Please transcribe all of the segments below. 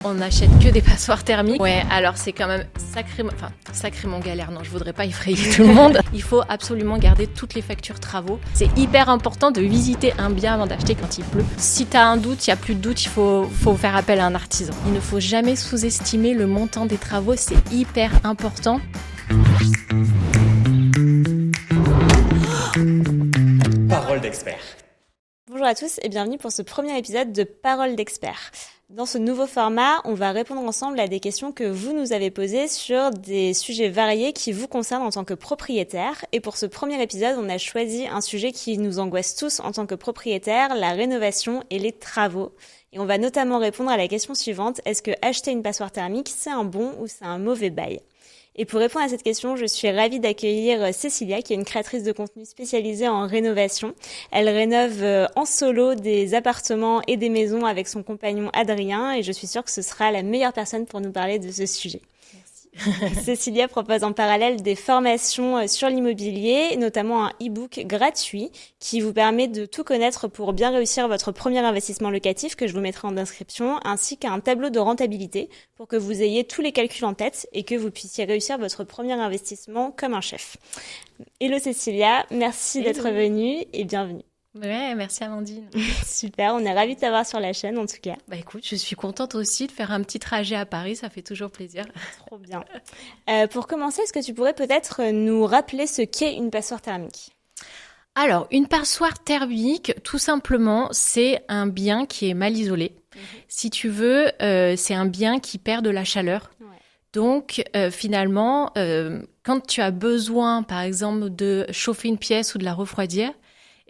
On n'achète que des passoires thermiques. Ouais, alors c'est quand même sacrément galère. Non, je voudrais pas effrayer tout le monde. Il faut absolument garder toutes les factures travaux. C'est hyper important de visiter un bien avant d'acheter quand il pleut. Si tu as un doute, il n'y a plus de doute, il faut faire appel à un artisan. Il ne faut jamais sous-estimer le montant des travaux, c'est hyper important. Parole d'expert. Bonjour à tous et bienvenue pour ce premier épisode de Parole d'expert. Dans ce nouveau format, on va répondre ensemble à des questions que vous nous avez posées sur des sujets variés qui vous concernent en tant que propriétaire. Et pour ce premier épisode, on a choisi un sujet qui nous angoisse tous en tant que propriétaire, la rénovation et les travaux. Et on va notamment répondre à la question suivante, est-ce que acheter une passoire thermique, c'est un bon ou c'est un mauvais bail ? Et pour répondre à cette question, je suis ravie d'accueillir Cécilia, qui est une créatrice de contenu spécialisée en rénovation. Elle rénove en solo des appartements et des maisons avec son compagnon Adrien, et je suis sûre que ce sera la meilleure personne pour nous parler de ce sujet. Cécilia propose en parallèle des formations sur l'immobilier, notamment un e-book gratuit qui vous permet de tout connaître pour bien réussir votre premier investissement locatif que je vous mettrai en description, ainsi qu'un tableau de rentabilité pour que vous ayez tous les calculs en tête et que vous puissiez réussir votre premier investissement comme un chef. Hello Cécilia, merci d'être venue et bienvenue. Ouais, merci Amandine. Super, on est ravis de t'avoir sur la chaîne en tout cas. Bah écoute, je suis contente aussi de faire un petit trajet à Paris, ça fait toujours plaisir. Trop bien. Pour commencer, est-ce que tu pourrais peut-être nous rappeler ce qu'est une passoire thermique ? Alors, une passoire thermique, tout simplement, c'est un bien qui est mal isolé. Si tu veux, c'est un bien qui perd de la chaleur. Ouais. Donc, finalement, quand tu as besoin, par exemple, de chauffer une pièce ou de la refroidir,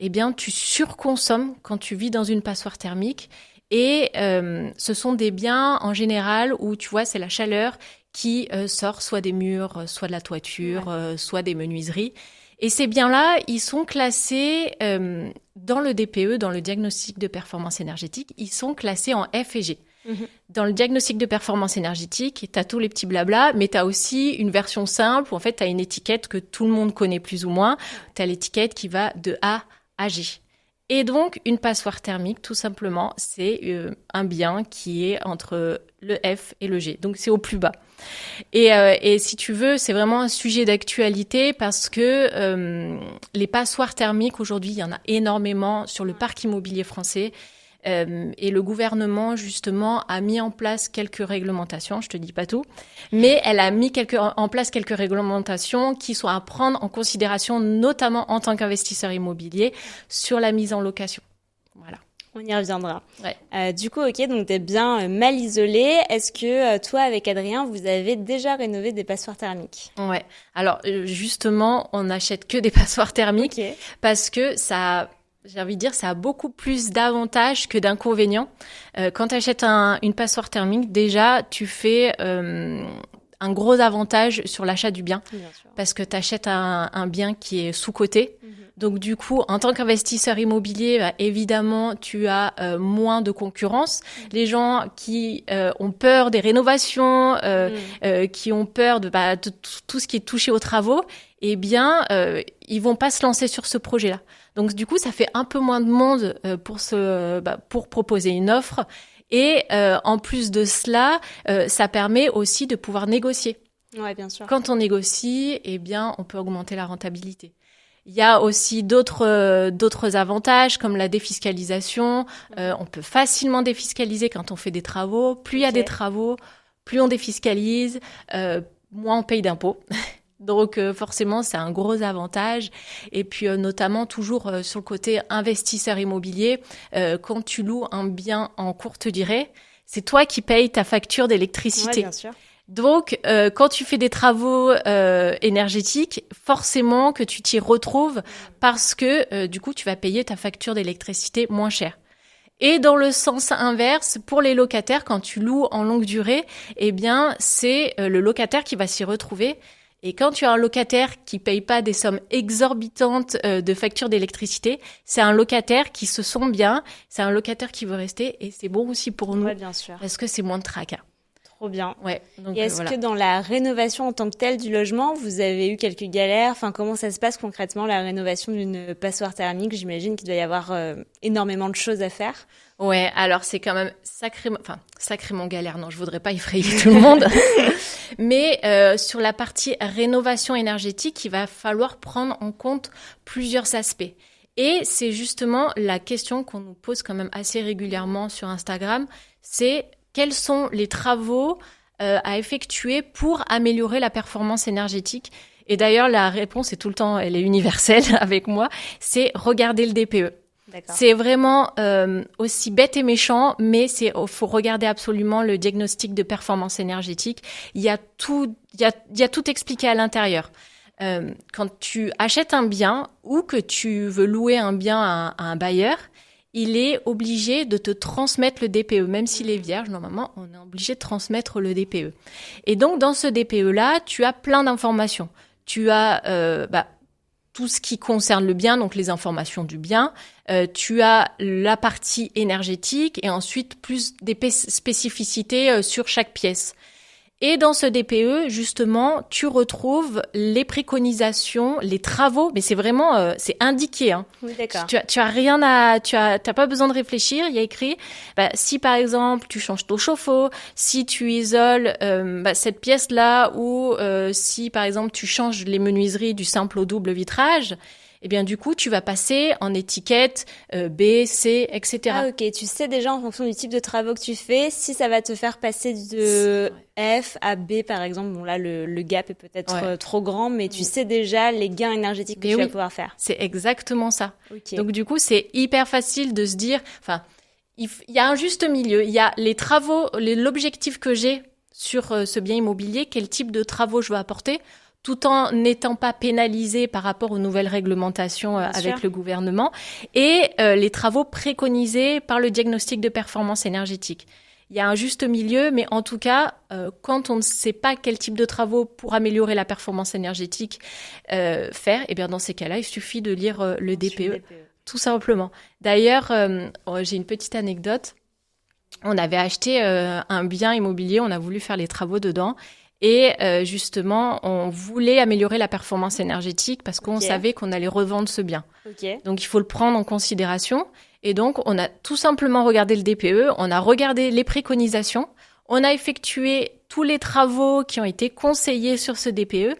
eh bien, tu surconsommes quand tu vis dans une passoire thermique. Et ce sont des biens, en général, où, tu vois, c'est la chaleur qui sort soit des murs, soit de la toiture, soit des menuiseries. Et ces biens-là, ils sont classés dans le DPE, dans le diagnostic de performance énergétique, ils sont classés en F et G. Dans le diagnostic de performance énergétique, tu as tous les petits blabla, mais tu as aussi une version simple où, en fait, tu as une étiquette que tout le monde connaît plus ou moins. Tu as l'étiquette qui va de A à G. Et donc, une passoire thermique, tout simplement, c'est un bien qui est entre le F et le G. Donc, c'est au plus bas. Et si tu veux, c'est vraiment un sujet d'actualité parce que les passoires thermiques, aujourd'hui, il y en a énormément sur le parc immobilier français. Et le gouvernement, justement, a mis en place quelques réglementations, je te dis pas tout, mais elle a mis en place quelques réglementations qui sont à prendre en considération, notamment en tant qu'investisseur immobilier, sur la mise en location. Voilà. On y reviendra. Ouais. Du coup, ok, donc t'es bien mal isolé. Est-ce que toi, avec Adrien, vous avez déjà rénové des passoires thermiques ? Ouais. Alors, justement, on n'achète que des passoires thermiques parce que j'ai envie de dire, ça a beaucoup plus d'avantages que d'inconvénients. Quand tu achètes une passoire thermique, déjà, tu fais un gros avantage sur l'achat du bien. Parce que tu achètes un bien qui est sous-coté. Donc, du coup, en tant qu'investisseur immobilier, évidemment, tu as moins de concurrence. Les gens qui ont peur des rénovations, qui ont peur de tout ce qui est touché aux travaux, eh bien, ils vont pas se lancer sur ce projet-là. Donc, du coup, ça fait un peu moins de monde pour proposer une offre. Et en plus de cela, ça permet aussi de pouvoir négocier. Ouais, bien sûr. Quand on négocie, eh bien, on peut augmenter la rentabilité. Il y a aussi d'autres avantages comme la défiscalisation. On peut facilement défiscaliser quand on fait des travaux. Plus il y a des travaux, plus on défiscalise, moins on paye d'impôts. Donc forcément, c'est un gros avantage. Et puis notamment toujours sur le côté investisseur immobilier, quand tu loues un bien en courte durée, c'est toi qui payes ta facture d'électricité. Ouais, bien sûr. Donc, quand tu fais des travaux énergétiques, forcément que tu t'y retrouves parce que du coup, tu vas payer ta facture d'électricité moins cher. Et dans le sens inverse, pour les locataires, quand tu loues en longue durée, eh bien, c'est le locataire qui va s'y retrouver. Et quand tu as un locataire qui paye pas des sommes exorbitantes de factures d'électricité, c'est un locataire qui se sent bien, c'est un locataire qui veut rester et c'est bon aussi pour nous. Ouais, bien sûr. Parce que c'est moins de tracas. Trop bien. Ouais. Donc, et est-ce que dans la rénovation en tant que telle du logement, vous avez eu quelques galères? Enfin, comment ça se passe concrètement, la rénovation d'une passoire thermique? J'imagine qu'il doit y avoir énormément de choses à faire. Ouais, alors c'est quand même sacrément galère. Non, je voudrais pas effrayer tout le monde. Mais sur la partie rénovation énergétique, il va falloir prendre en compte plusieurs aspects. Et c'est justement la question qu'on nous pose quand même assez régulièrement sur Instagram, c'est quels sont les travaux à effectuer pour améliorer la performance énergétique. Et d'ailleurs, la réponse est tout le temps, elle est universelle avec moi, c'est regarder le DPE. D'accord. C'est vraiment aussi bête et méchant, mais faut regarder absolument le diagnostic de performance énergétique. Il y a tout expliqué à l'intérieur. Quand tu achètes un bien ou que tu veux louer un bien à un bailleur, il est obligé de te transmettre le DPE. Même s'il est vierge, normalement, on est obligé de transmettre le DPE. Et donc, dans ce DPE-là, tu as plein d'informations. Tu as tout ce qui concerne le bien, donc les informations du bien. Tu as la partie énergétique et ensuite plus des spécificités sur chaque pièce. Et dans ce DPE, justement, tu retrouves les préconisations, les travaux, mais c'est vraiment, c'est indiqué, hein. Oui, d'accord. T'as pas besoin de réfléchir. Il y a écrit, si par exemple tu changes ton chauffe-eau, si tu isoles cette pièce-là, ou si par exemple tu changes les menuiseries du simple au double vitrage. Eh bien, du coup, tu vas passer en étiquette B, C, etc. Ah, ok. Tu sais déjà en fonction du type de travaux que tu fais, si ça va te faire passer de F à B, par exemple. Bon, là, le gap est peut-être trop grand, mais tu sais déjà les gains énergétiques que tu vas pouvoir faire. C'est exactement ça. Okay. Donc, du coup, c'est hyper facile de se dire... Enfin, il y a un juste milieu. Il y a les travaux, l'objectif que j'ai sur ce bien immobilier, quel type de travaux je veux apporter, tout en n'étant pas pénalisé par rapport aux nouvelles réglementations avec le gouvernement, et les travaux préconisés par le diagnostic de performance énergétique. Il y a un juste milieu, mais en tout cas, quand on ne sait pas quel type de travaux pour améliorer la performance énergétique faire, eh bien dans ces cas-là, il suffit de lire le DPE, tout simplement. D'ailleurs, j'ai une petite anecdote. On avait acheté un bien immobilier, on a voulu faire les travaux dedans. Et justement, on voulait améliorer la performance énergétique parce qu'on savait qu'on allait revendre ce bien. Donc, il faut le prendre en considération. Et donc, on a tout simplement regardé le DPE, on a regardé les préconisations, on a effectué tous les travaux qui ont été conseillés sur ce DPE.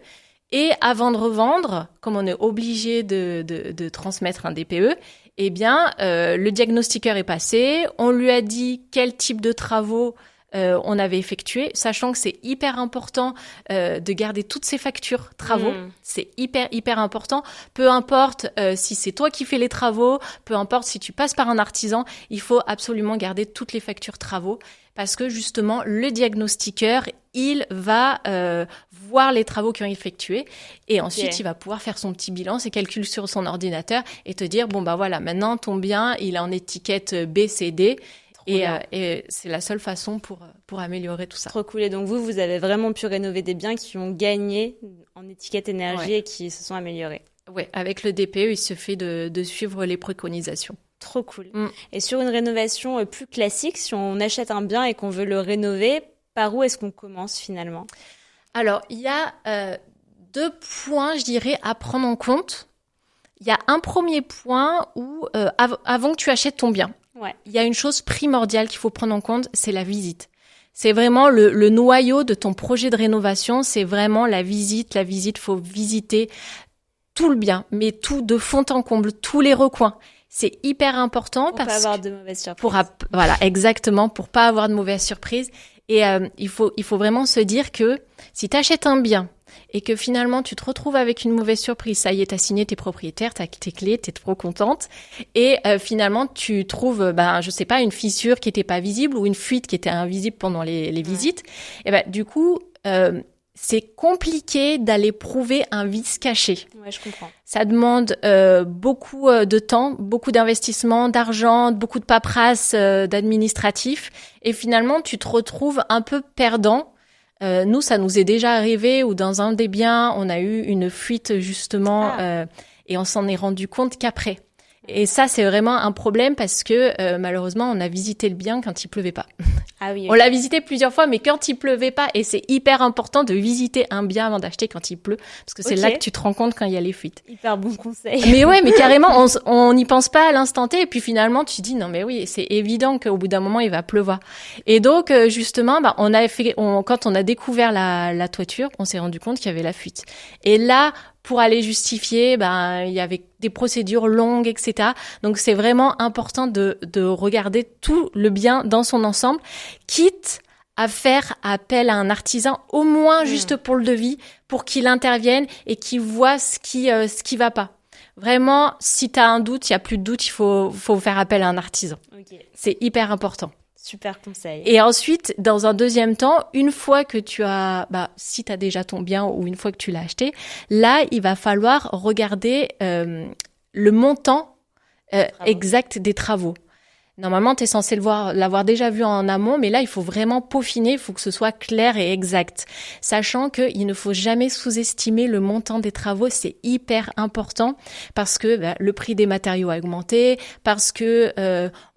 Et avant de revendre, comme on est obligé de transmettre un DPE, eh bien, le diagnostiqueur est passé, on lui a dit quel type de travaux on avait effectué, sachant que c'est hyper important de garder toutes ces factures travaux. C'est hyper important. Peu importe si c'est toi qui fais les travaux, peu importe si tu passes par un artisan, il faut absolument garder toutes les factures travaux parce que justement, le diagnostiqueur, il va voir les travaux qui ont été effectués et ensuite, il va pouvoir faire son petit bilan, ses calculs sur son ordinateur et te dire, bon, voilà, maintenant, ton bien, il est en étiquette B, C, D. Et c'est la seule façon pour améliorer tout ça. Trop cool. Et donc vous avez vraiment pu rénover des biens qui ont gagné en étiquette énergie et qui se sont améliorés. Oui, avec le DPE, il se fait de suivre les préconisations. Trop cool. Et sur une rénovation plus classique, si on achète un bien et qu'on veut le rénover, par où est-ce qu'on commence finalement? Alors, il y a 2 points, je dirais, à prendre en compte. Il y a un premier point où, avant que tu achètes ton bien, il y a une chose primordiale qu'il faut prendre en compte, c'est la visite. C'est vraiment le noyau de ton projet de rénovation, c'est vraiment la visite. La visite, faut visiter tout le bien, mais tout de fond en comble, tous les recoins. C'est hyper important pour pas avoir de mauvaises surprises. Voilà, exactement, pour pas avoir de mauvaises surprises. Et il faut vraiment se dire que si tu achètes un bien et que finalement tu te retrouves avec une mauvaise surprise, ça y est, t'as signé, t'es propriétaire, t'as tes clés, t'es trop contente, et finalement tu trouves, je sais pas, une fissure qui était pas visible ou une fuite qui était invisible pendant les visites, et du coup c'est compliqué d'aller prouver un vice caché. Ouais, je comprends. Ça demande beaucoup de temps, beaucoup d'investissement, d'argent, beaucoup de paperasse, d'administratif, et finalement tu te retrouves un peu perdant. Nous, ça nous est déjà arrivé où dans un des biens, on a eu une fuite justement et on s'en est rendu compte qu'après. Et ça, c'est vraiment un problème parce que malheureusement, on a visité le bien quand il pleuvait pas. Ah oui. On l'a visité plusieurs fois, mais quand il pleuvait pas, et c'est hyper important de visiter un bien avant d'acheter quand il pleut, parce que c'est là que tu te rends compte quand il y a les fuites. Hyper bon conseil. Mais ouais, mais carrément, on n'y pense pas à l'instant T, et puis finalement, tu te dis non mais oui, c'est évident qu'au bout d'un moment, il va pleuvoir. Et donc justement, quand on a découvert la toiture, on s'est rendu compte qu'il y avait la fuite. Et là, pour aller justifier, il y avait des procédures longues, etc. Donc, c'est vraiment important de regarder tout le bien dans son ensemble, quitte à faire appel à un artisan, au moins juste pour le devis, pour qu'il intervienne et qu'il voit ce qui va pas. Vraiment, si tu as un doute, il y a plus de doute, il faut faire appel à un artisan. Okay. C'est hyper important. Super conseil. Et ensuite, dans un deuxième temps, une fois que tu as, si tu as déjà ton bien ou une fois que tu l'as acheté, là, il va falloir regarder le montant exact des travaux. Normalement, tu es censé l'avoir déjà vu en amont, mais là, il faut vraiment peaufiner, il faut que ce soit clair et exact. Sachant qu'il ne faut jamais sous-estimer le montant des travaux, c'est hyper important parce que le prix des matériaux a augmenté, parce que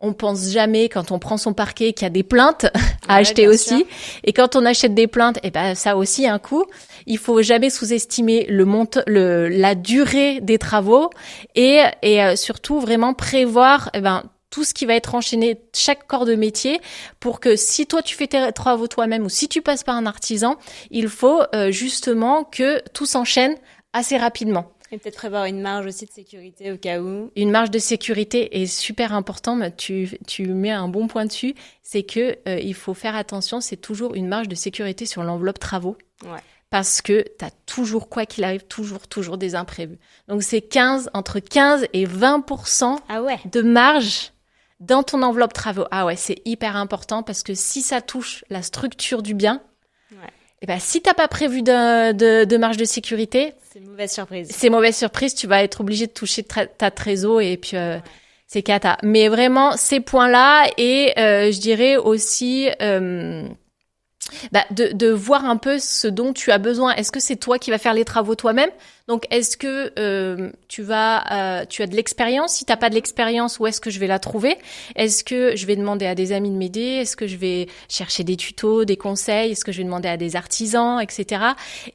on pense jamais quand on prend son parquet qu'il y a des plaintes à acheter aussi. Sûr. Et quand on achète des plaintes, ça a aussi un coût. Il faut jamais sous-estimer la durée des travaux et surtout vraiment prévoir tout ce qui va être enchaîné, chaque corps de métier, pour que si toi tu fais tes travaux toi-même ou si tu passes par un artisan, il faut justement que tout s'enchaîne assez rapidement. Et peut-être prévoir une marge aussi de sécurité au cas où. Une marge de sécurité est super important, mais tu mets un bon point dessus, c'est que il faut faire attention, c'est toujours une marge de sécurité sur l'enveloppe travaux. Ouais. Parce que tu as toujours, quoi qu'il arrive, toujours des imprévus. Donc c'est entre 15 et 20% de marge dans ton enveloppe travaux. Ah ouais, c'est hyper important parce que si ça touche la structure du bien, si t'as pas prévu de marge de sécurité, c'est mauvaise surprise. C'est mauvaise surprise, tu vas être obligé de toucher ta trésor et puis c'est cata. Mais vraiment ces points-là et je dirais aussi de voir un peu ce dont tu as besoin. Est-ce que c'est toi qui vas faire les travaux toi-même? Donc, est-ce que tu as de l'expérience? Si t'as pas de l'expérience, où est-ce que je vais la trouver? Est-ce que je vais demander à des amis de m'aider? Est-ce que je vais chercher des tutos, des conseils? Est-ce que je vais demander à des artisans, etc.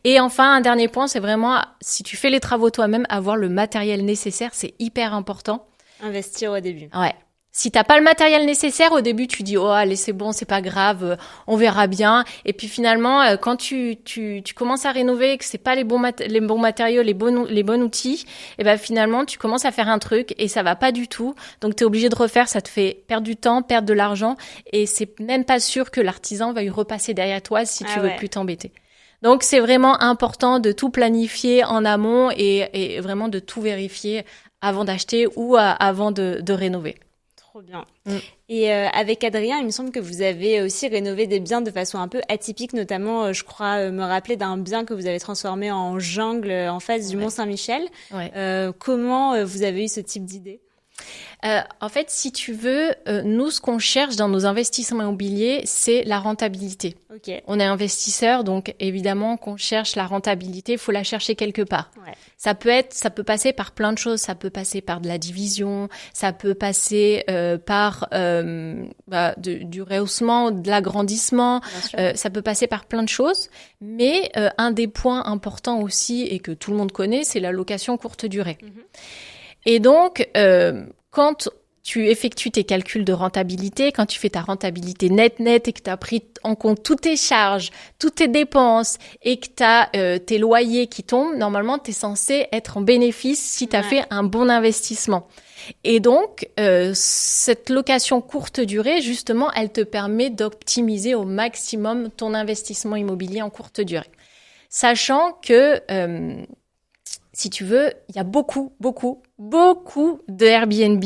Et enfin, un dernier point, c'est vraiment, si tu fais les travaux toi-même, avoir le matériel nécessaire, c'est hyper important. Investir au début. Ouais. Si t'as pas le matériel nécessaire, au début, tu dis, oh, allez, c'est bon, c'est pas grave, on verra bien. Et puis finalement, quand tu commences à rénover, que c'est pas les bons matériaux, les bons outils, et finalement, tu commences à faire un truc et ça va pas du tout. Donc, t'es obligé de refaire, ça te fait perdre du temps, perdre de l'argent. Et c'est même pas sûr que l'artisan va y repasser derrière toi si tu veux plus t'embêter. Donc, c'est vraiment important de tout planifier en amont et vraiment de tout vérifier avant d'acheter ou avant de rénover. Trop bien. Et avec Adrien, il me semble que vous avez aussi rénové des biens de façon un peu atypique, notamment, je crois me rappeler d'un bien que vous avez transformé en jungle en face du Mont-Saint-Michel. Ouais. Comment vous avez eu ce type d'idée ? En fait, si tu veux, nous, ce qu'on cherche dans nos investissements immobiliers, c'est la rentabilité. Okay. On est investisseur, donc évidemment qu'on cherche la rentabilité, il faut la chercher quelque part. Ouais. Ça peut passer par plein de choses. Ça peut passer par de la division, ça peut passer par du rehaussement, de l'agrandissement. Ça peut passer par plein de choses. Mais un des points importants aussi et que tout le monde connaît, c'est la location courte durée. Et donc, quand tu effectues tes calculs de rentabilité, quand tu fais ta rentabilité nette et que tu as pris en compte toutes tes charges, toutes tes dépenses et que tu as tes loyers qui tombent, normalement, tu es censé être en bénéfice si tu as fait un bon investissement. Et donc, cette location courte durée, justement, elle te permet d'optimiser au maximum ton investissement immobilier en courte durée. Sachant que... si tu veux, il y a beaucoup de Airbnb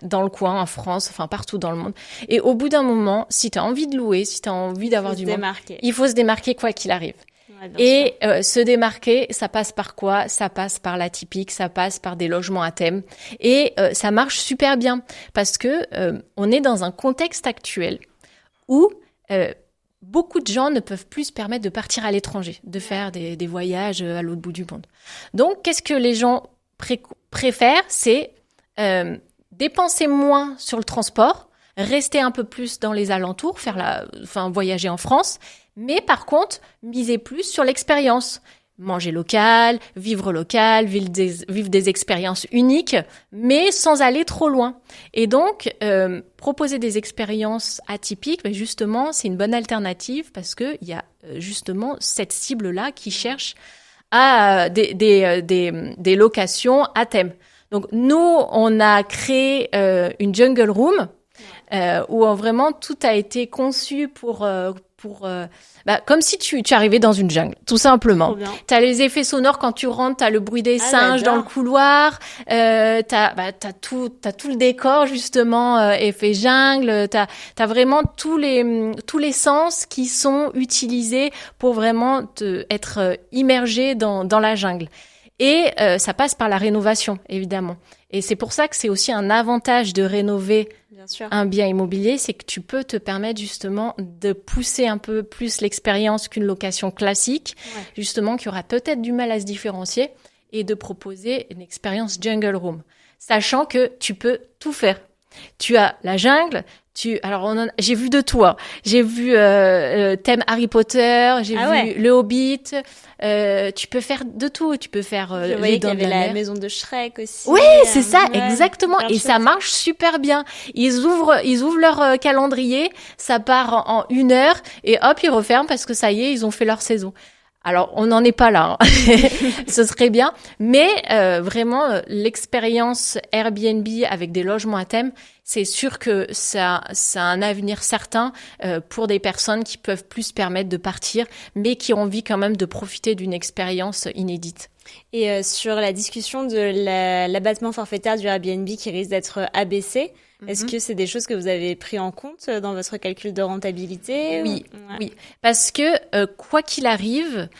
dans le coin, en France, enfin partout dans le monde. Et au bout d'un moment, si tu as envie de louer, si tu as envie d'avoir du monde, il faut se démarquer quoi qu'il arrive. Ouais, et se démarquer, ça passe par quoi ? Ça passe par l'atypique, ça passe par des logements à thème. Et ça marche super bien parce que on est dans un contexte actuel où... beaucoup de gens ne peuvent plus se permettre de partir à l'étranger, de faire des voyages à l'autre bout du monde. Donc, qu'est-ce que les gens préfèrent ? C'est dépenser moins sur le transport, rester un peu plus dans les alentours, voyager en France, mais par contre, miser plus sur l'expérience. Manger local, vivre des expériences uniques, mais sans aller trop loin. Et donc, proposer des expériences atypiques, justement, c'est une bonne alternative parce qu'il y a justement cette cible-là qui cherche à des locations à thème. Donc, nous, on a créé une jungle room où vraiment tout a été conçu pour comme si tu arrivais dans une jungle, tout simplement. T'as les effets sonores quand tu rentres, t'as le bruit des singes dans le couloir, t'as tout le décor justement, effet jungle, t'as vraiment tous les sens qui sont utilisés pour vraiment être immergé dans la jungle. Et ça passe par la rénovation, évidemment. Et c'est pour ça que c'est aussi un avantage de rénover un bien immobilier, c'est que tu peux te permettre justement de pousser un peu plus l'expérience qu'une location classique, justement qui aura peut-être du mal à se différencier, et de proposer une expérience jungle room, sachant que tu peux tout faire. Tu as la jungle, j'ai vu de tout. Hein. J'ai vu thème Harry Potter, j'ai vu le Hobbit. Tu peux faire de tout. Tu peux faire je voyais qu'il y avait la maison de Shrek aussi. Oui, c'est ça, exactement. Et ça marche super bien. Ils ouvrent leur calendrier, ça part en 1 heure et hop, ils referment parce que ça y est, ils ont fait leur saison. Alors, on n'en est pas là, hein. Ce serait bien. Mais vraiment, l'expérience Airbnb avec des logements à thème, c'est sûr que ça a un avenir certain pour des personnes qui peuvent plus se permettre de partir, mais qui ont envie quand même de profiter d'une expérience inédite. Et sur la discussion de l'abattement forfaitaire du Airbnb qui risque d'être abaissé, est-ce que c'est des choses que vous avez pris en compte dans votre calcul de rentabilité? Oui. Parce que quoi qu'il arrive,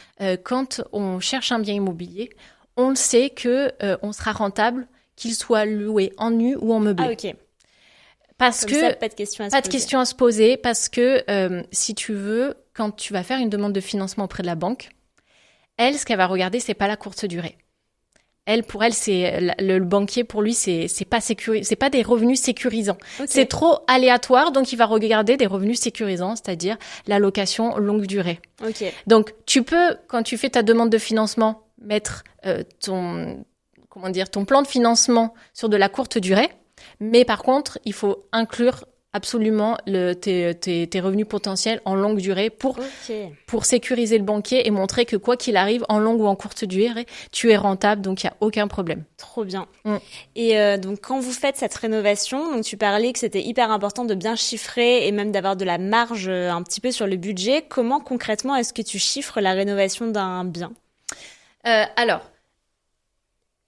quand on cherche un bien immobilier, on le sait que on sera rentable, qu'il soit loué en nu ou en meublé. Ah, ok. Parce comme que ça, pas de question à se poser. Parce que si tu veux, quand tu vas faire une demande de financement auprès de la banque, elle, ce qu'elle va regarder, c'est pas la courte durée. Pour elle, c'est le banquier, pour lui, c'est pas des revenus sécurisants. Okay. C'est trop aléatoire, donc il va regarder des revenus sécurisants, c'est-à-dire la location longue durée. Okay. Donc tu peux, quand tu fais ta demande de financement, mettre ton plan de financement sur de la courte durée, mais par contre, il faut inclure absolument tes revenus potentiels en longue durée pour sécuriser le banquier et montrer que quoi qu'il arrive, en longue ou en courte durée, tu es rentable, donc il n'y a aucun problème. Trop bien. Et donc, quand vous faites cette rénovation, donc tu parlais que c'était hyper important de bien chiffrer et même d'avoir de la marge un petit peu sur le budget. Comment concrètement est-ce que tu chiffres la rénovation d'un bien ?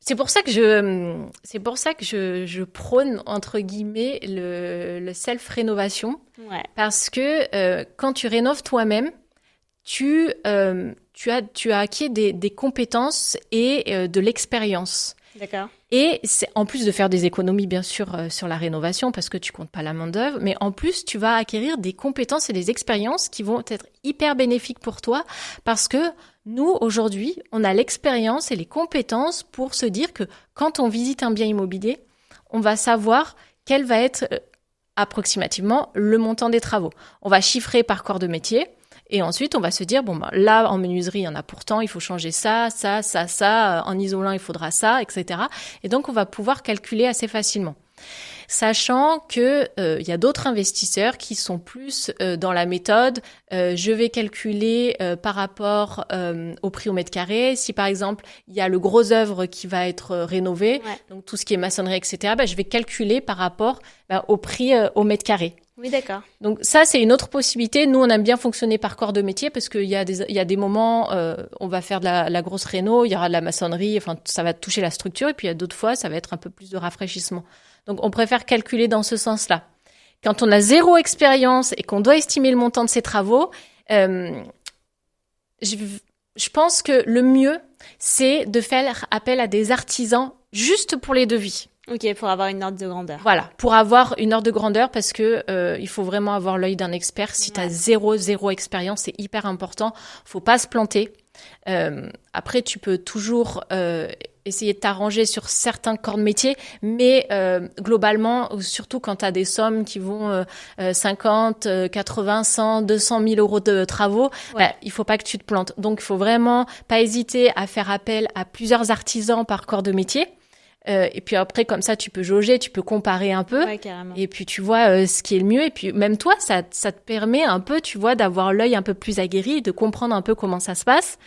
C'est pour ça que je prône, entre guillemets, le self-rénovation. Ouais. Parce que quand tu rénoves toi-même, tu as acquis des compétences et de l'expérience. D'accord. Et c'est, en plus de faire des économies, bien sûr, sur la rénovation, parce que tu comptes pas la main-d'œuvre, mais en plus, tu vas acquérir des compétences et des expériences qui vont être hyper bénéfiques pour toi, parce que nous, aujourd'hui, on a l'expérience et les compétences pour se dire que quand on visite un bien immobilier, on va savoir quel va être approximativement le montant des travaux. On va chiffrer par corps de métier. Et ensuite, on va se dire, là, en menuiserie, il y en a pourtant, il faut changer ça, en isolant, il faudra ça, etc. Et donc, on va pouvoir calculer assez facilement. Sachant que y a d'autres investisseurs qui sont plus dans la méthode, je vais calculer par rapport au prix au mètre carré. Si, par exemple, il y a le gros œuvre qui va être rénové, donc tout ce qui est maçonnerie, etc., je vais calculer par rapport au prix au mètre carré. Oui, d'accord. Donc ça, c'est une autre possibilité. Nous, on aime bien fonctionner par corps de métier parce qu'il y a des moments, on va faire de la grosse réno, il y aura de la maçonnerie, enfin, ça va toucher la structure. Et puis, il y a d'autres fois, ça va être un peu plus de rafraîchissement. Donc, on préfère calculer dans ce sens-là. Quand on a 0 expérience et qu'on doit estimer le montant de ses travaux, je pense que le mieux, c'est de faire appel à des artisans juste pour les devis. Ok, pour avoir une ordre de grandeur. Voilà, pour avoir une ordre de grandeur parce que il faut vraiment avoir l'œil d'un expert. Si tu as zéro expérience, c'est hyper important. Faut pas se planter. Après, tu peux toujours essayer de t'arranger sur certains corps de métier, mais globalement, surtout quand tu as des sommes qui vont 50, 80, 100, 200 000 euros de travaux, il faut pas que tu te plantes. Donc, il faut vraiment pas hésiter à faire appel à plusieurs artisans par corps de métier. Et puis après, comme ça, tu peux jauger, tu peux comparer un peu. Ouais, carrément. Et puis, tu vois ce qui est le mieux. Et puis, même toi, ça te permet un peu, tu vois, d'avoir l'œil un peu plus aguerri, de comprendre un peu comment ça se passe.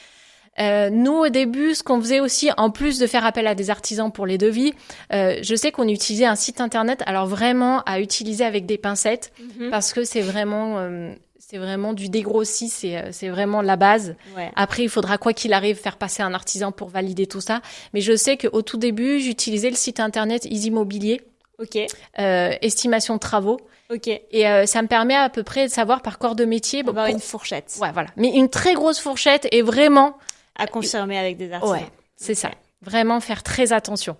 Nous, au début, ce qu'on faisait aussi, en plus de faire appel à des artisans pour les devis, je sais qu'on utilisait un site internet, alors vraiment à utiliser avec des pincettes, parce que c'est vraiment du dégrossi, c'est vraiment la base. Ouais. Après, il faudra, quoi qu'il arrive, faire passer un artisan pour valider tout ça. Mais je sais qu'au tout début, j'utilisais le site internet Easymobilier, estimation de travaux. Ok. Et ça me permet à peu près de savoir par corps de métier. Avoir une fourchette. Ouais, voilà. Mais une très grosse fourchette et vraiment... À confirmer avec des artisans. Ouais, c'est ça. Vraiment faire très attention.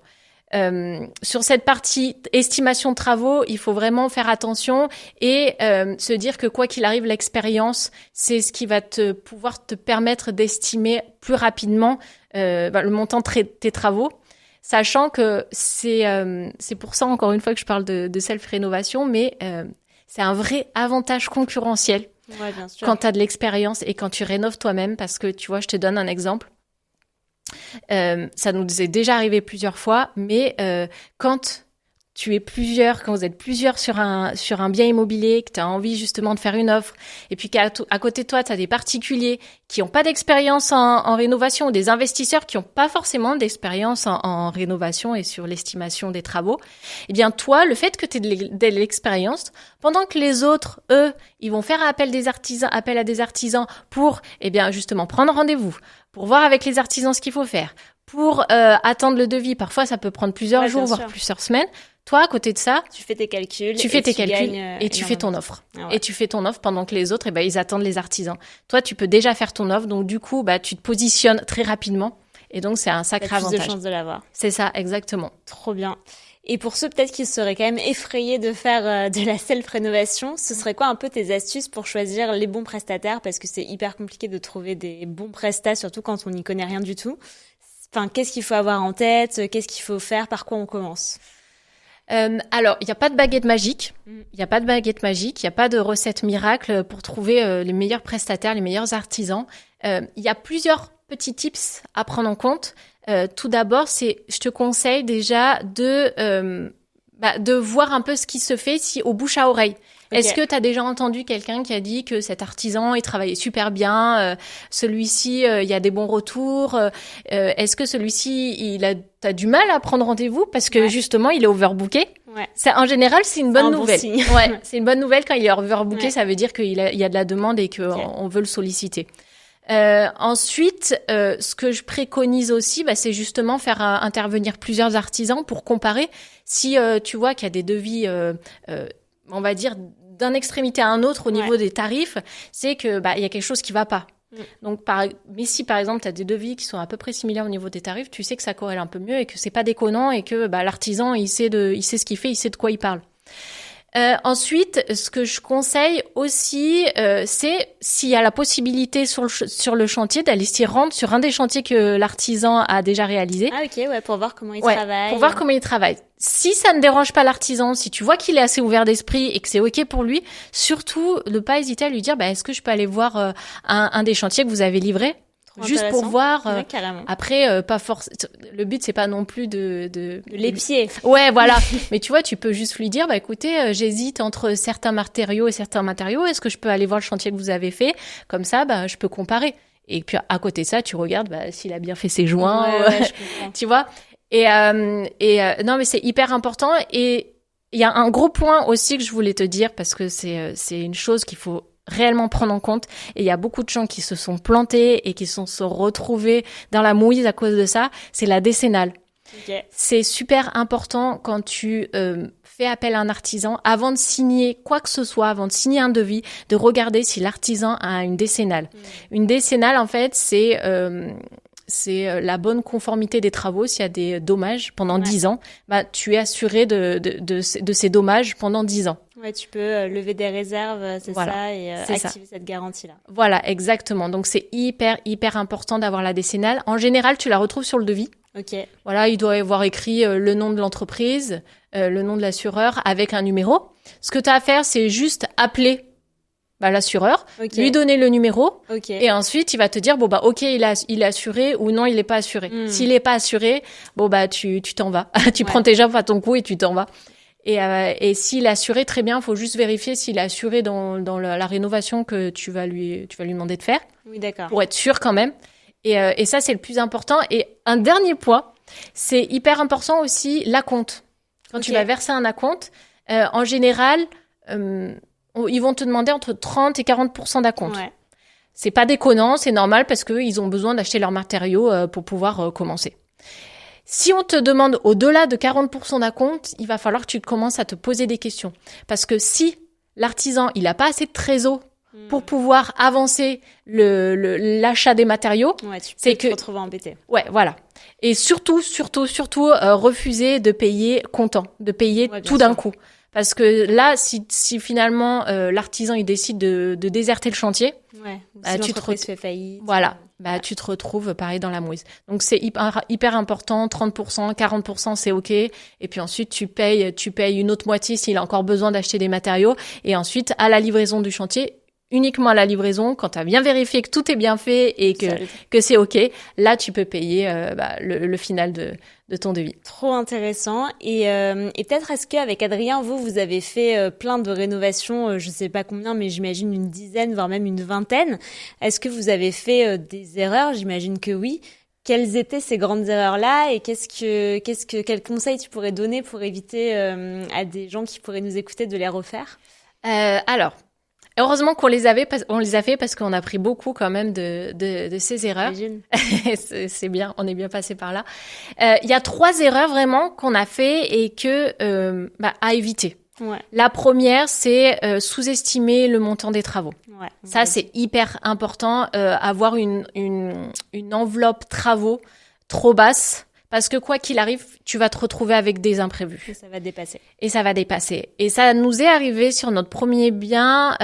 Sur cette partie estimation de travaux, il faut vraiment faire attention et se dire que quoi qu'il arrive, l'expérience, c'est ce qui va pouvoir te permettre d'estimer plus rapidement le montant de tes travaux. Sachant que c'est pour ça, encore une fois, que je parle de self-rénovation, mais c'est un vrai avantage concurrentiel. Ouais, bien sûr. Quand tu as de l'expérience et quand tu rénoves toi-même, parce que tu vois, je te donne un exemple. Ça nous est déjà arrivé plusieurs fois, mais quand vous êtes plusieurs sur un bien immobilier, que tu as envie justement de faire une offre, et puis qu'à côté de toi, tu as des particuliers qui n'ont pas d'expérience en rénovation, ou des investisseurs qui n'ont pas forcément d'expérience en rénovation et sur l'estimation des travaux, eh bien toi, le fait que tu aies de l'expérience, pendant que les autres, eux, ils vont faire appel à des artisans pour, eh bien justement, prendre rendez-vous, pour voir avec les artisans ce qu'il faut faire, pour attendre le devis. Parfois, ça peut prendre plusieurs jours, voire plusieurs semaines. Toi, à côté de ça, tu fais tes calculs. Tu fais ton offre. Ah ouais. Et tu fais ton offre pendant que les autres, ils attendent les artisans. Toi, tu peux déjà faire ton offre. Donc, du coup, tu te positionnes très rapidement. Et donc, c'est un sacré avantage. Tu as plus de chances de l'avoir. C'est ça, exactement. Trop bien. Et pour ceux peut-être qui seraient quand même effrayés de faire de la self-rénovation, ce serait quoi un peu tes astuces pour choisir les bons prestataires? Parce que c'est hyper compliqué de trouver des bons prestats, surtout quand on n'y connaît rien du tout. Enfin, qu'est-ce qu'il faut avoir en tête? Qu'est-ce qu'il faut faire? Par quoi on commence? Alors, il n'y a pas de baguette magique. Il n'y a pas de baguette magique. Il n'y a pas de recette miracle pour trouver les meilleurs prestataires, les meilleurs artisans. Il y a plusieurs petits tips à prendre en compte. Tout d'abord, je te conseille déjà de voir un peu ce qui se fait au bouche à oreille. Okay. Est-ce que tu as déjà entendu quelqu'un qui a dit que cet artisan, il travaillait super bien, celui-ci, il y a des bons retours, est-ce que celui-ci, t'as du mal à prendre rendez-vous parce que justement, il est overbooké? Ouais. En général, c'est une bonne nouvelle. Bon ouais, c'est une bonne nouvelle quand il est overbooké, ça veut dire qu'il y a de la demande et qu'on veut le solliciter. Ensuite, ce que je préconise aussi, c'est justement faire intervenir plusieurs artisans pour comparer. Si tu vois qu'il y a des devis, on va dire d'une extrémité à un autre au niveau des tarifs, c'est que il y a quelque chose qui va pas. Donc, mais si par exemple tu as des devis qui sont à peu près similaires au niveau des tarifs, tu sais que ça corrèle un peu mieux et que c'est pas déconnant et que l'artisan il sait ce qu'il fait, il sait de quoi il parle. Ensuite, ce que je conseille aussi, c'est s'il y a la possibilité sur le chantier d'aller s'y rendre sur un des chantiers que l'artisan a déjà réalisé. Ah ok, ouais, pour voir comment il travaille. Pour voir comment il travaille. Si ça ne dérange pas l'artisan, si tu vois qu'il est assez ouvert d'esprit et que c'est ok pour lui, surtout ne pas hésiter à lui dire est-ce que je peux aller voir un des chantiers que vous avez livré? Juste pour voir. Après, pas forcément. Le but c'est pas non plus de l'épier. Ouais, voilà. Mais tu vois, tu peux juste lui dire, écoutez, j'hésite entre certains matériaux et certains matériaux. Est-ce que je peux aller voir le chantier que vous avez fait? Comme ça, je peux comparer. Et puis à côté de ça, tu regardes s'il a bien fait ses joints. Ouais, tu vois. Et non, mais c'est hyper important. Et il y a un gros point aussi que je voulais te dire parce que c'est une chose qu'il faut réellement prendre en compte, et il y a beaucoup de gens qui se sont plantés et qui se sont retrouvés dans la mouise à cause de ça, c'est la décennale. Okay. C'est super important quand tu fais appel à un artisan, avant de signer quoi que ce soit, avant de signer un devis, de regarder si l'artisan a une décennale. Une décennale, en fait, c'est la bonne conformité des travaux. S'il y a des dommages pendant 10 ans, tu es assuré de ces dommages pendant 10 ans. Ouais, tu peux lever des réserves, ça, et activer cette garantie-là. Voilà, exactement. Donc, c'est hyper, hyper important d'avoir la décennale. En général, tu la retrouves sur le devis. Ok. Voilà, il doit y avoir écrit le nom de l'entreprise, le nom de l'assureur avec un numéro. Ce que tu as à faire, c'est juste appeler l'assureur, lui donner le numéro, et ensuite il va te dire ok, il est assuré ou non, il n'est pas assuré. S'il n'est pas assuré, tu t'en vas. Tu prends tes jambes à ton cou et tu t'en vas. Et s'il est assuré, très bien, il faut juste vérifier s'il est assuré dans la rénovation que tu vas lui demander de faire. Oui, d'accord. Pour être sûr quand même. Et ça, c'est le plus important. Et un dernier point, c'est hyper important aussi, l'acompte. Quand tu vas verser un acompte, en général, ils vont te demander entre 30 et 40% d'acompte. Ouais. C'est pas déconnant, c'est normal parce qu'ils ont besoin d'acheter leurs matériaux pour pouvoir commencer. Si on te demande au-delà de 40% d'acompte, il va falloir que tu commences à te poser des questions. Parce que si l'artisan, il a pas assez de trésor pour pouvoir avancer l'achat des matériaux, tu peux te retrouver embêté. Ouais, voilà. Et surtout, refuser de payer comptant, de payer tout d'un coup. Parce que là, si finalement l'artisan il décide de déserter le chantier, si l'entreprise fait faillite, tu te retrouves pareil dans la mouise. Donc c'est hyper important. 30%, 40%, c'est ok. Et puis ensuite tu payes une autre moitié s'il a encore besoin d'acheter des matériaux. Et ensuite à la livraison du chantier, uniquement à la livraison, quand tu as bien vérifié que tout est bien fait et que c'est ok, là tu peux payer le final de ton devis. Trop intéressant. Et peut-être est-ce qu'avec Adrien, vous avez fait plein de rénovations, je sais pas combien, mais j'imagine une dizaine, voire même une vingtaine. Est-ce que vous avez fait des erreurs? J'imagine que oui. Quelles étaient ces grandes erreurs-là et quel conseil tu pourrais donner pour éviter à des gens qui pourraient nous écouter de les refaire? Alors, heureusement qu'on les a fait parce qu'on a pris beaucoup quand même de ces erreurs. C'est bien, on est bien passé par là. Il y a 3 erreurs vraiment qu'on a fait et à éviter. Ouais. La première, c'est sous-estimer le montant des travaux. Ouais, ça, c'est hyper important. Avoir une enveloppe travaux trop basse. Parce que quoi qu'il arrive, tu vas te retrouver avec des imprévus. Et ça va dépasser. Et ça nous est arrivé sur notre premier bien.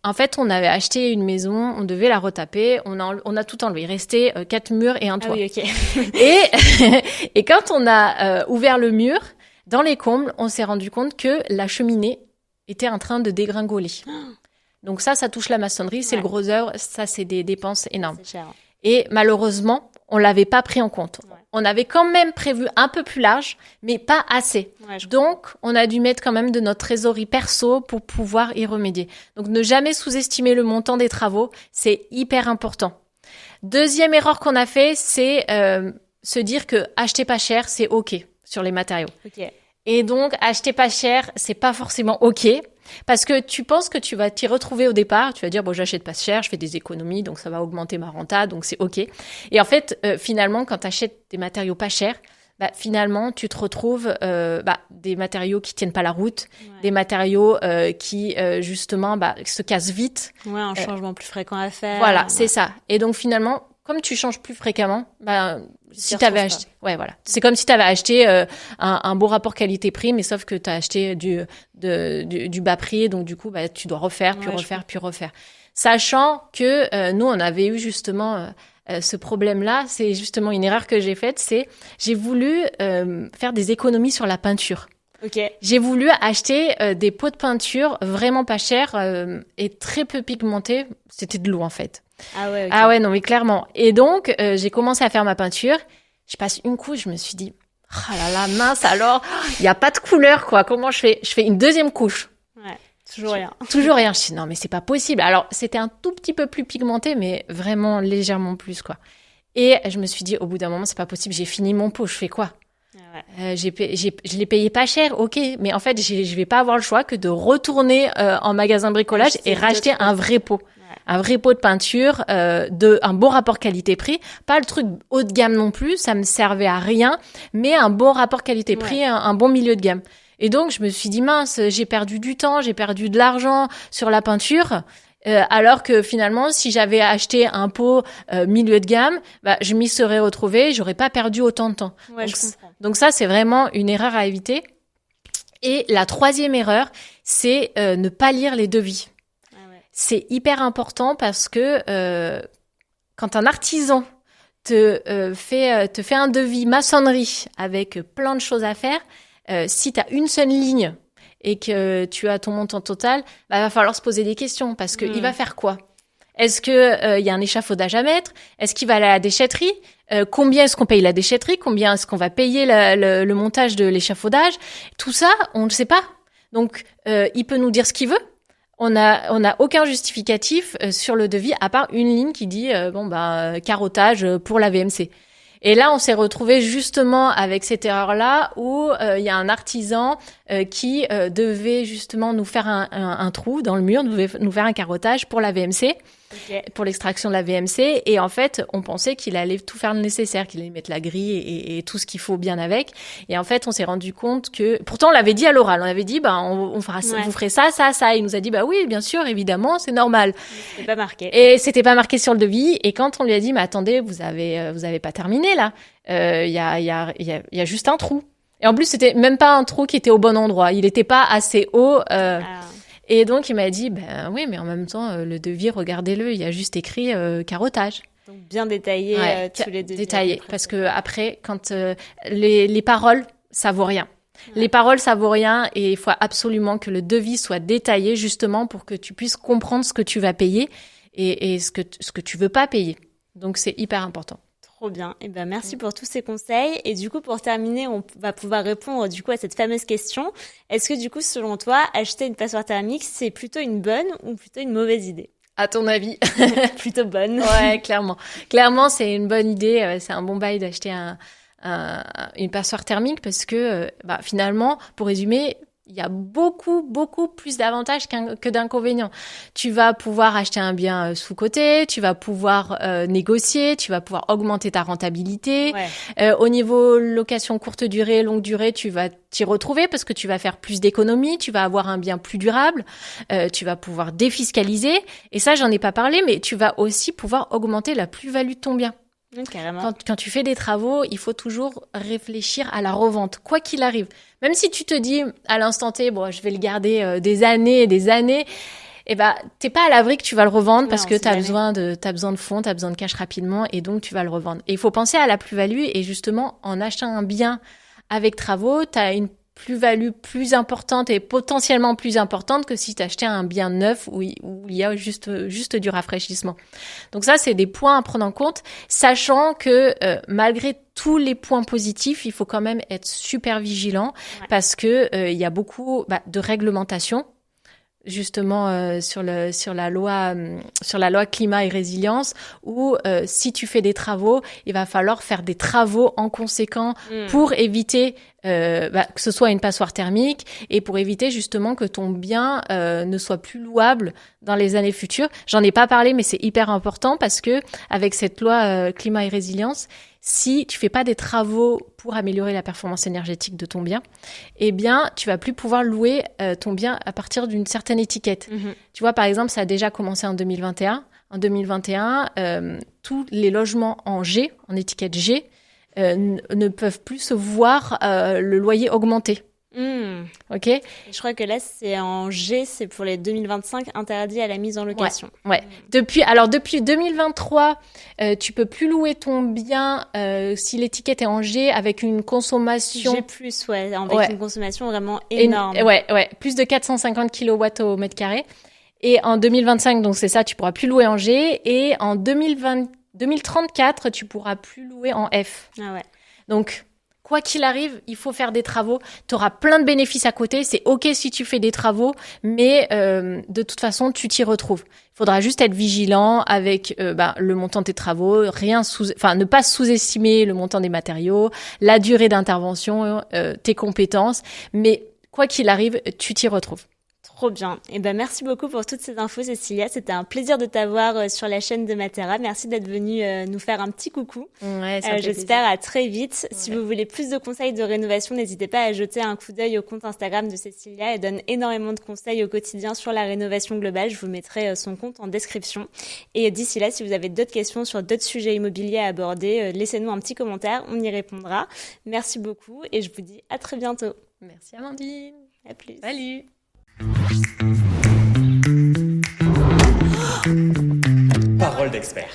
En fait, on avait acheté une maison, on devait la retaper. On a tout enlevé. Il restait 4 murs et un toit. Ah oui, ok. Et quand on a ouvert le mur, dans les combles, on s'est rendu compte que la cheminée était en train de dégringoler. Donc ça touche la maçonnerie, c'est le gros œuvre. Ça, c'est des dépenses énormes. C'est cher. Et malheureusement, on l'avait pas pris en compte. Ouais. On avait quand même prévu un peu plus large, mais pas assez. Ouais, donc, on a dû mettre quand même de notre trésorerie perso pour pouvoir y remédier. Donc, ne jamais sous-estimer le montant des travaux, c'est hyper important. Deuxième erreur qu'on a fait, c'est se dire que acheter pas cher, c'est ok sur les matériaux. Okay. Et donc, acheter pas cher, c'est pas forcément ok. Parce que tu penses que tu vas t'y retrouver au départ, tu vas dire j'achète pas cher, je fais des économies, donc ça va augmenter ma renta, donc c'est ok. Et en fait, finalement, quand tu achètes des matériaux pas chers, finalement, tu te retrouves des matériaux qui tiennent pas la route, des matériaux qui justement se cassent vite. Ouais, un changement plus fréquent à faire. Voilà, c'est ça. Et donc finalement, comme tu changes plus fréquemment, si t'avais acheté, c'est comme si t'avais acheté un beau rapport qualité-prix, mais sauf que t'as acheté du bas prix, donc du coup, tu dois refaire, puis refaire. Sachant que nous, on avait eu justement ce problème-là, c'est justement une erreur que j'ai faite, c'est j'ai voulu faire des économies sur la peinture. Okay. J'ai voulu acheter des pots de peinture vraiment pas chers et très peu pigmentés. C'était de l'eau en fait. Ah ouais, okay. Ah ouais, non mais clairement. Et donc, j'ai commencé à faire ma peinture. Je passe une couche, je me suis dit, oh là là, mince alors, il n'y a pas de couleur quoi. Comment je fais? Je fais une deuxième couche. Ouais, toujours rien. Toujours rien. Je dis non mais c'est pas possible. Alors, c'était un tout petit peu plus pigmenté, mais vraiment légèrement plus quoi. Et je me suis dit, au bout d'un moment, c'est pas possible. J'ai fini mon pot. Je fais quoi? Ouais. Je l'ai payé pas cher, ok, mais en fait, je vais pas avoir le choix que de retourner en magasin de bricolage et racheter un vrai pot. Un vrai pot de peinture, un bon rapport qualité-prix, pas le truc haut de gamme non plus, ça me servait à rien, mais un bon rapport qualité-prix, un bon milieu de gamme. Et donc, je me suis dit, mince, j'ai perdu du temps, j'ai perdu de l'argent sur la peinture, alors que finalement, si j'avais acheté un pot milieu de gamme, je m'y serais retrouvée, j'aurais pas perdu autant de temps. Ouais, je comprends. Donc ça, c'est vraiment une erreur à éviter. Et la troisième erreur, c'est ne pas lire les devis. C'est hyper important parce que quand un artisan te fait un devis maçonnerie avec plein de choses à faire, si tu as une seule ligne et que tu as ton montant total, va falloir se poser des questions parce qu'il va faire quoi? Est-ce que y a un échafaudage à mettre? Est-ce qu'il va aller à la déchetterie? Combien est-ce qu'on paye la déchetterie? Combien est-ce qu'on va payer le montage de l'échafaudage? Tout ça, on ne sait pas. Donc, il peut nous dire ce qu'il veut. On n'a aucun justificatif sur le devis à part une ligne qui dit carottage pour la VMC. Et là, on s'est retrouvé justement avec cette erreur-là où il y a un artisan qui devait justement nous faire un trou dans le mur, devait nous faire un carottage pour la VMC, pour l'extraction de la VMC. Et en fait, on pensait qu'il allait tout faire le nécessaire, qu'il allait mettre la grille et tout ce qu'il faut bien avec. Et en fait, on s'est rendu compte que... Pourtant, on l'avait dit à l'oral. On avait dit, on fera ça, vous ferez ça, ça, ça. Et il nous a dit, oui, bien sûr, évidemment, c'est normal. C'était pas marqué. Et c'était pas marqué sur le devis. Et quand on lui a dit, mais attendez, vous avez pas terminé là. Il y a juste un trou. Et en plus, c'était même pas un trou qui était au bon endroit. Il était pas assez haut. Et donc, il m'a dit, oui, mais en même temps, le devis, regardez-le, il y a juste écrit carottage. Donc, bien détaillé tous les devis. Détaillé, parce que après, quand les paroles, ça vaut rien. Ouais. Les paroles, ça vaut rien et il faut absolument que le devis soit détaillé justement pour que tu puisses comprendre ce que tu vas payer et ce que tu veux pas payer. Donc, c'est hyper important. Trop bien. Et merci pour tous ces conseils. Et du coup, pour terminer, on va pouvoir répondre du coup à cette fameuse question. Est-ce que du coup, selon toi, acheter une passoire thermique, c'est plutôt une bonne ou plutôt une mauvaise idée? À ton avis? Plutôt bonne. Ouais, clairement. Clairement, c'est une bonne idée. C'est un bon bail d'acheter une passoire thermique parce que finalement, pour résumer, il y a beaucoup, beaucoup plus d'avantages que d'inconvénients. Tu vas pouvoir acheter un bien sous-coté, tu vas pouvoir négocier, tu vas pouvoir augmenter ta rentabilité. Ouais. Au niveau location courte durée, longue durée, tu vas t'y retrouver parce que tu vas faire plus d'économies, tu vas avoir un bien plus durable, tu vas pouvoir défiscaliser. Et ça, j'en ai pas parlé, mais tu vas aussi pouvoir augmenter la plus-value de ton bien. Carrément. Quand tu fais des travaux, il faut toujours réfléchir à la revente, quoi qu'il arrive. Même si tu te dis à l'instant T, je vais le garder des années et des années, t'es pas à l'abri que tu vas le revendre parce que t'as besoin de fonds, t'as besoin de cash rapidement et donc tu vas le revendre. Et il faut penser à la plus-value et justement, en achetant un bien avec travaux, t'as une plus-value plus importante et potentiellement plus importante que si tu achetais un bien neuf où il y a juste du rafraîchissement. Donc ça, c'est des points à prendre en compte, sachant que malgré tous les points positifs, il faut quand même être super vigilant parce que il y a beaucoup de réglementations justement sur la loi climat et résilience où si tu fais des travaux, il va falloir faire des travaux en conséquent pour éviter que ce soit une passoire thermique et pour éviter justement que ton bien ne soit plus louable dans les années futures. J'en ai pas parlé, mais c'est hyper important parce que avec cette loi climat et résilience, si tu fais pas des travaux pour améliorer la performance énergétique de ton bien, tu vas plus pouvoir louer ton bien à partir d'une certaine étiquette. Tu vois, par exemple, ça a déjà commencé en 2021. En 2021, tous les logements en G, en étiquette G, ne peuvent plus se voir le loyer augmenter. Ok. Je crois que là, c'est en G, c'est pour les 2025 interdit à la mise en location. Ouais. Depuis 2023, tu peux plus louer ton bien si l'étiquette est en G avec une consommation. G+, avec une consommation vraiment énorme. Plus de 450 kW au mètre carré. Et en 2025, donc c'est ça, tu pourras plus louer en G. Et en 2034, tu pourras plus louer en F. Ah ouais. Donc, quoi qu'il arrive, il faut faire des travaux. Tu auras plein de bénéfices à côté. C'est OK si tu fais des travaux, mais de toute façon, tu t'y retrouves. Il faudra juste être vigilant avec le montant de tes travaux, ne pas sous-estimer le montant des matériaux, la durée d'intervention, tes compétences. Mais quoi qu'il arrive, tu t'y retrouves. Trop bien. Et merci beaucoup pour toutes ces infos, Cécilia. C'était un plaisir de t'avoir sur la chaîne de Matera. Merci d'être venue nous faire un petit coucou. Ouais, j'espère à très vite. Ouais. Si vous voulez plus de conseils de rénovation, n'hésitez pas à jeter un coup d'œil au compte Instagram de Cécilia. Elle donne énormément de conseils au quotidien sur la rénovation globale. Je vous mettrai son compte en description. Et d'ici là, si vous avez d'autres questions sur d'autres sujets immobiliers à aborder, laissez-nous un petit commentaire. On y répondra. Merci beaucoup et je vous dis à très bientôt. Merci Amandine. À plus. Salut. Parole d'expert.